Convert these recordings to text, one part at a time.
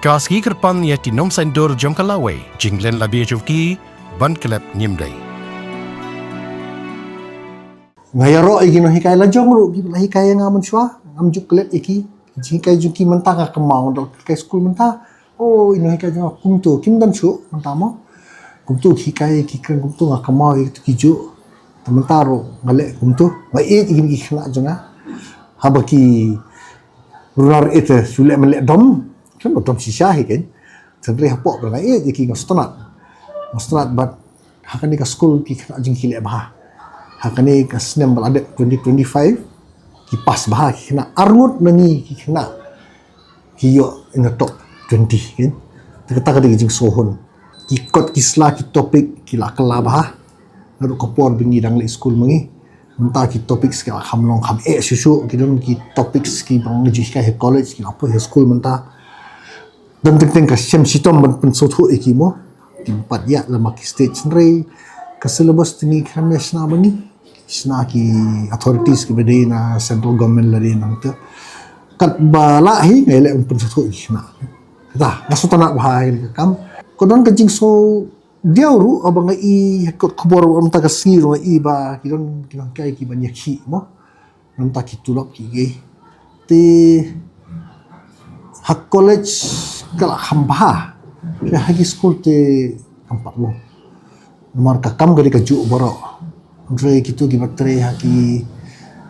Kaski kerpan ya tinom sendur jom kalawe, jinglen labi juvki, ban kelep nyimdai. Ngayaro iki no hikay la jong ro gi la hikay nga man shwa am juk klet iki hikay juki menta ka kemau do hikay school menta ino hikay jong kumtu kim dan chu menta mo kumtu hikay ki kren kumtu nga kemau itu kiju menta ro ngale kumtu ba iki gi khna jonga habaki rurar ite sule mele dom kan dom shisha hiken tadri hapo ba iki ngostonat but hakani ka school ki khna jing kile bah hakani ka snem balade 2025 ki pas bah ki kena arngut nangi ki kena ki yo in the top 20 kan kata kata jing sohon ki kot ki sla ki topik ki la kala bah lalu kopor bingi dang le school mangi menta ki topik ki hamlong kham susu ki don ki topics ki bang ji ka he college ki apo he school menta dan teng ka sem sitom pen sotho ikimo timpat ya lama ki stage nrei ka syllabus tingi kan national bani sna ki authorities ki bede na central government lari nang te kat bala hi ngele pun satu isna ta nasu tanak bahai kam kodon ka jing so diauru abang I kot khobor am ta ka siro I ba kidon kai ki banyak ki mo nam ta ki tulop ki ge te hak college kala khamba ya hagi school te kampak mo nomor ka kam gadi ka ju boro Andre gitu gibatere haki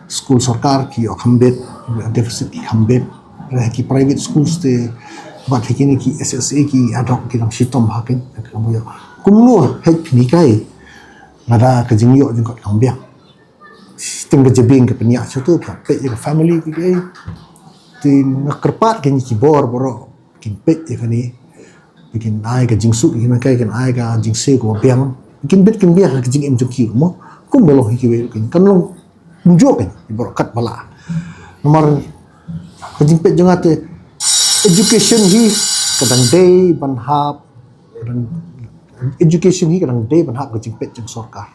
school sarkar ki khambet deficit ki khambet haki private schools te bat hikini ki SSA ki adok ki nam sitom hakin kamu yo kumno het pinikai nada ka jingyo jing kot kambia sistem ka jebing ka penya chutu ka pe ka family ki ai tin ngakerpat ki bor boro kin pe kani bikin ai ka jingsu ki na kai kan ai ka jingse ko biang bikin bet kin biang ka jing em joki mo kum belo hikiwe kan long munjo kan ibrokat bala nomor kajing pet jangate education hi kadang day banhap kadang education hi kadang day banhap kajing pet jang sarkar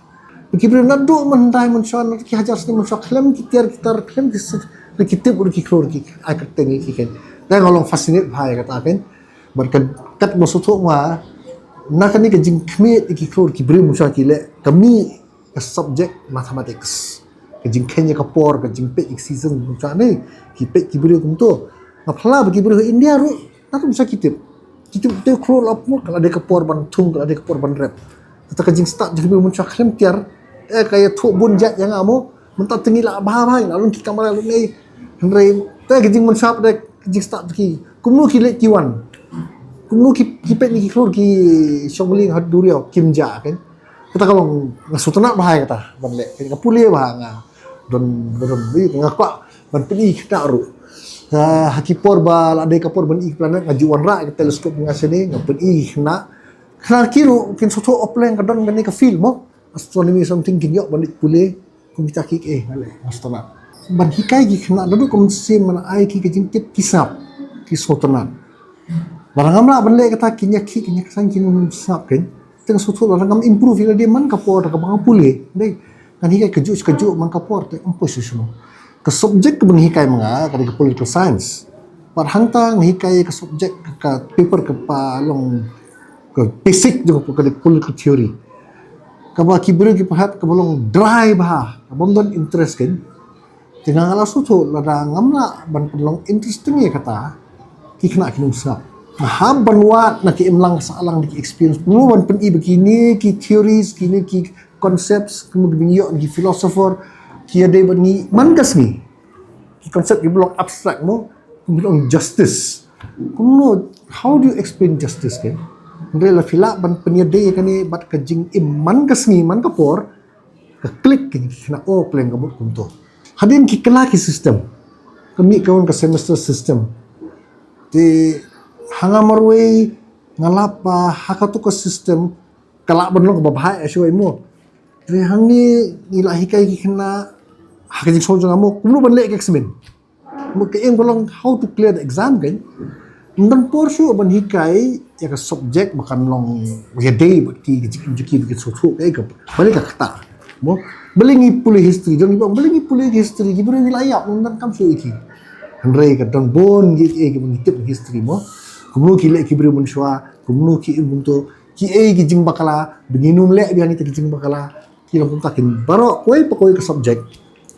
bikibri nado mandai mensan ki hajar sini mensan klem ki tiar kitar klem ki kitib ur ki klor ki akat tengi ki kan dan ngolong fascinate bhai kata kan berkat kat maksud ma nakani kajing kmet ki klor ki bri mensan ki le kami ke subject mathematics kajing kenya kapor kajing pe season macam ni ki beri kumto ngapla bagi beri India ru nak bisa kitip tu keluar lapor kalau ada kapor ban tung kalau ada kapor ban rap kata kajing start jadi macam klem tiar kayak tu bunjat yang amo mentah tengila bah lalu kita kamera lalu ni henry tu kajing mensap dek kajing start ki kumnu ki le kiwan kumnu ki pe ni keluar ki shongling hat durio kimja kan kita kalau ngasutana bahaya kata bande ka pulie bah nga don bi ngakwa ban pili kita ru hakipor ba ade kapor ban ik planet ngajuan ra ka teleskop ngasene ngapen na kana kilo kin soto oplen ka don gani ka film mo astronomy something kinyo ban pulie kum kita ki ale astana ban hikai gi khna do kom sim man ai ki jing ket kisap ki sotana barangamla ban le kata kinya sang kin sap ken tengah suatu orang kami improve dia man kapor ka bang pulih dai kan hikai kejuk man kapor te empus susu ke subjek ke hikai manga ka political science par hangtang hikai ke subjek ka paper ke palong ke basic jo ke political theory ka ba kibru ki pahat ka bolong dry bah ka bom don interest kan tengah ngala suatu lada ngamla ban pelong interesting ya kata ki kena kinum sap Maham banwat nak imlang salang di experience puluhan pen begini ki theories kini ki concepts kemudian yo ki philosopher ki ada bani mangas ni ki konsep ki blok abstract mo kemudian justice kuno how do you explain justice kan ndela fila ban penyede kan ni bat kajing mangas ni man kapor ke klik ki kena plan kabut kunto hadin ki kelaki system kami kawan ke semester system di hangamarwe ngalapa hakatu ke sistem kalak benlong ke babahai asyoi mo re hangi ilahi kai kena hakajing sojo ngamo kumlu banle ke examen mo ke eng bolong how to clear the exam kan ndan porshu ban hikai ya ka subject makan long ya day baki juki baki sojo kai ka balik ka kata mo belingi pulih history jong ibang belingi pulih history gibre wilayah ndan kam su iki Henry ka don bon gi ke tip history mo kumnu ki le ki bri mun shwa kumnu ki bunto ki ki jing bakala binginum le biang ite ki jing bakala ki lam takin baro koi pa koi ka subject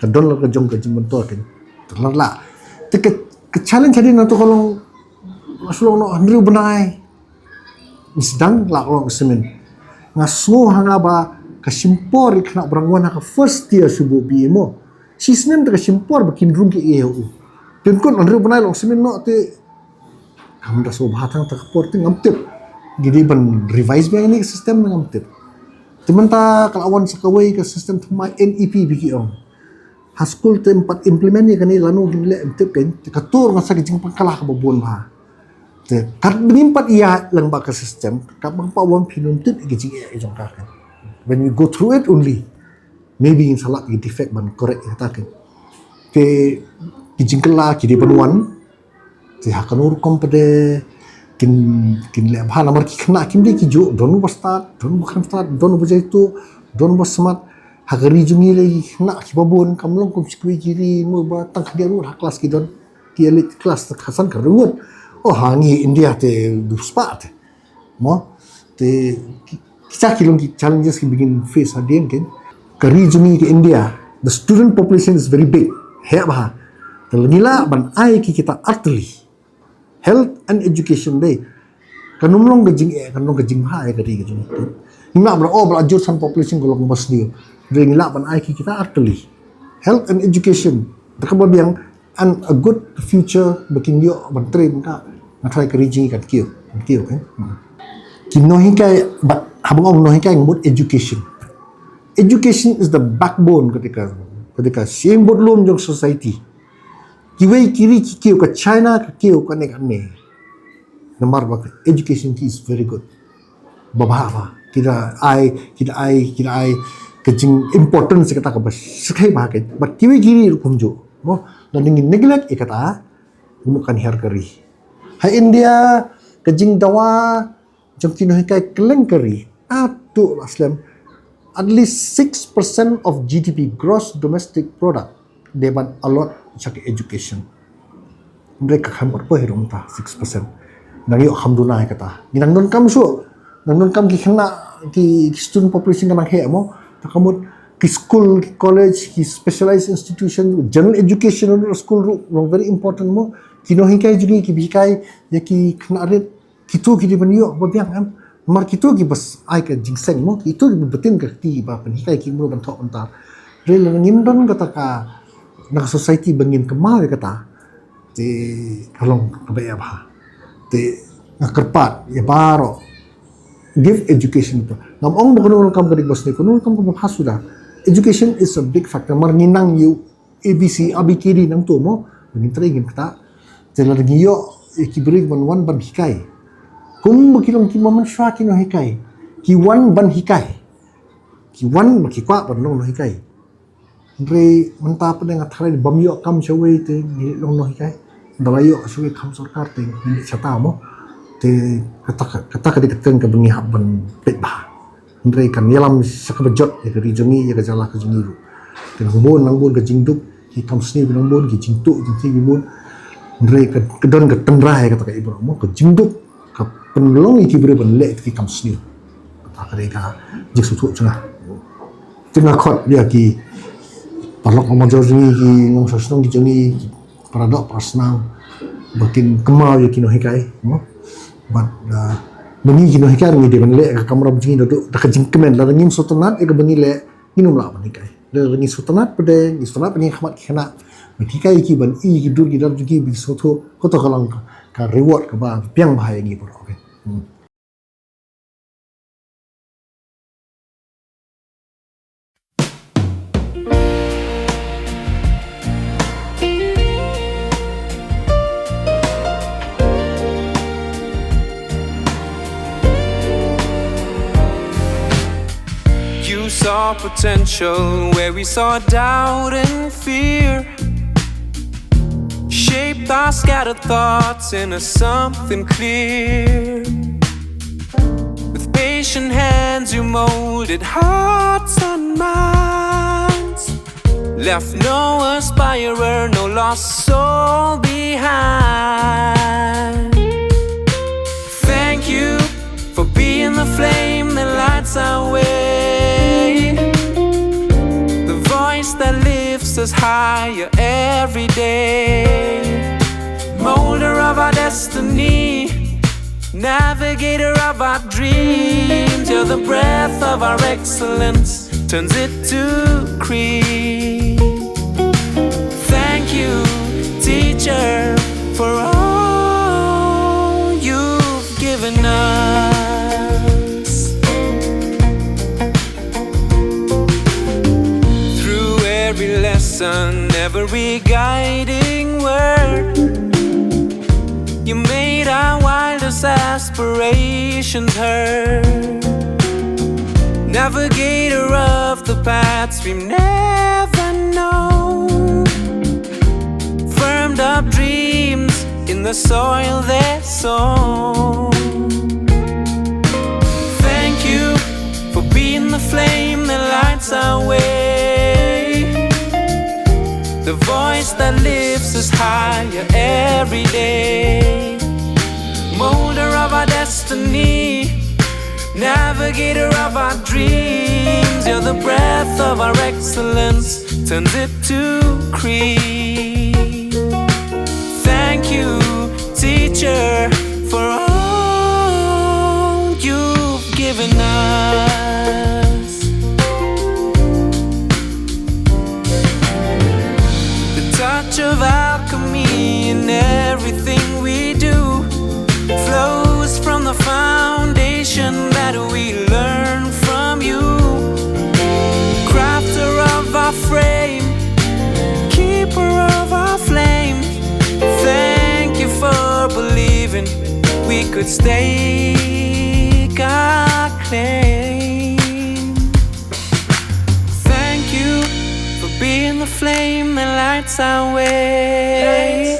ka don la ka jong ka jing bunto kin terla te ke challenge hadin na to kolong asulong no andru benai misdang la kolong semen ngaso hanga ba ka simpor ikna brangwan ka first year subu bi mo sisnen ka simpor bakin rung ki eu tin kon andru benai long semen no te hamda so bhatang tak porting amtip gidi ban revise ba ini sistem ng amtip timanta kalawan sa kaway ka system thumai NEP biki ong haskul tempat implement ni kani lanu gile amtip kan katur nga sa gijing pangkala ka babon ba te kat benimpat iya lang ba ka system kapang pawang pinuntip gijing iya ijong ka kan when you go through it only maybe in salah gi defect ban correct ta kan ke gijing kala kidi panuan te hakanur kompede kin le bha namar ki khna kim de ki jo donu basta donu bukan start donu bujai tu donu basmat hagari jungi le khna ki babon kamlong kum sikui kiri mo ba tang khdia ru kelas ki don ki elit kelas tak hasan karungut oh hangi India te du spot mo te kita kilong ki challenges ki begin face hadien ken kari jungi ki India the student population is very big he ba telngila ban ai ki kita artli health and education day kanumlong gajing kanong gajing ha kadi gajing hingga bro belajar san population golong mas dia dari laban ai kita arteli health and education takabod yang a good future baking yo ban train ka na try ka region kan kio kan kino hikai but habang no hikai ngod education is the backbone ketika same bodlom jong society kiwai kiri kikio ka China ka kio ka nek ane namar ba education is very good baba kita ai kejing importance kata ka bas sekai ba ka but kiwai kiri kumjo mo dan ingin neglect ikata bukan her kari ha India kejing dawa jong kino hikai keleng kari atu aslam at least 6% of GDP gross domestic product deban alot sak education mereka kan berapa hirum ta 6% nang yo alhamdulillah kata ginang non kam so nang non kam ki khna ki student population kan he mo takamut ki school ki college ki specialized institution general education school very important mo kino hikai jugi ki bikai ya ki khna ret kitu ki di banyo babiang am mar kitu ki bas ai ka jingseng mo kitu ki betin ka ti ba pen hikai ki mo ban thok antar rel ngim don kata ka nak society bangin kemal kata ti kalong kabaya ba ti ngakerpat ya baro give education to ngam ong bukan kam gadig bos ni kuno kam sudah education is a big factor mar nginang you ABC abikiri nang tu mo bangin training kata telar giyo ikibrig ban ban hikai kum bakilong ki maman shwa ki no hikai ki wan ban hikai ki wan makikwa ban no hikai Re mentah pada ngathare bamyo kam chawai te ni long no hikai dalayo suwe kam sarkar te ni chata mo te kata keteng ka bengi habban petba Re kan yalam sakabajot ya rijungi ya jala ka jungi ru te nang bon ka jingduk ki kam sni nang bon ki jingtu jingti bon Re ka kedon ka tendra ya kata ka ibro mo ka jingduk ka penlong iki bre ban le ki kam sni kata ka jiksu tu chunga tengah khot dia ki Parlok ngomong jungi ki ngomong sosong ki jungi paradok prasnang bakin kemal ya kino hikai mo but bengi kino hikai ngi de le ka kamera bungi do da kajing kemen la ngim sotanat e ka bengi le nginum la ban hikai le ngi sotanat pede ngi sotanat bengi khamat khena hikai ki ban i ki dur ki dar jungi bi soto ko to kalang ka reward ka ba piang bahaya ngi por okay Saw potential where we saw doubt and fear, shaped our scattered thoughts into something clear. With patient hands you molded hearts and minds, left no aspirer, no lost soul behind. higher every day. Molder of our destiny, navigator of our dreams. You're the breath of our excellence, turns it to creed. Thank you, teacher, for all you've given us. Through every lesson, every guiding word, you made our wildest aspirations heard. Navigator of the paths we've never known, firmed up dreams in the soil they're sown. Thank you for being the flame that lights our way, the voice that lifts us higher every day. Molder of our destiny, navigator of our dreams. You're the breath of our excellence, turns it to creed. Thank you, teacher, for all you've given us. The touch of alchemy in everything we do flows from the foundation that we learn from you. Crafter of our frame, keeper of our flame, thank you for believing we could stake our claim. Thank you for being the flame that lights our way,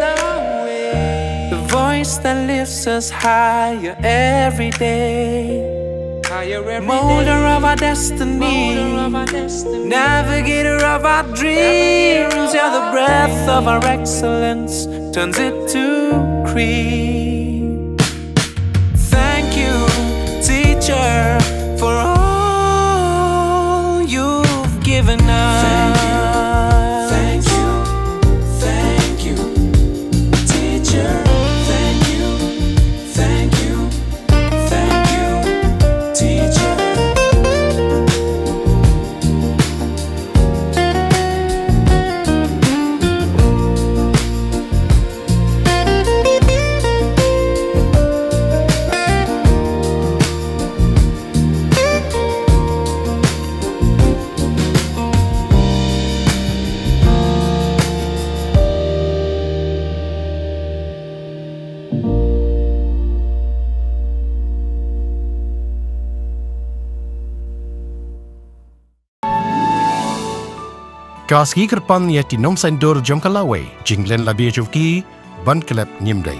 the voice that lifts us higher every day. Molder of our destiny, navigator of our dreams. You're the breath of our excellence, turns it to creed. Thank you, teacher, for all you've given us. Thank you, thank you, teacher. Thank you, thank you, thank you, teacher. Kas gi kerpan ya ti nom sain dor jom kalawai, jinglen labia jovki, ban kelep nyimdai.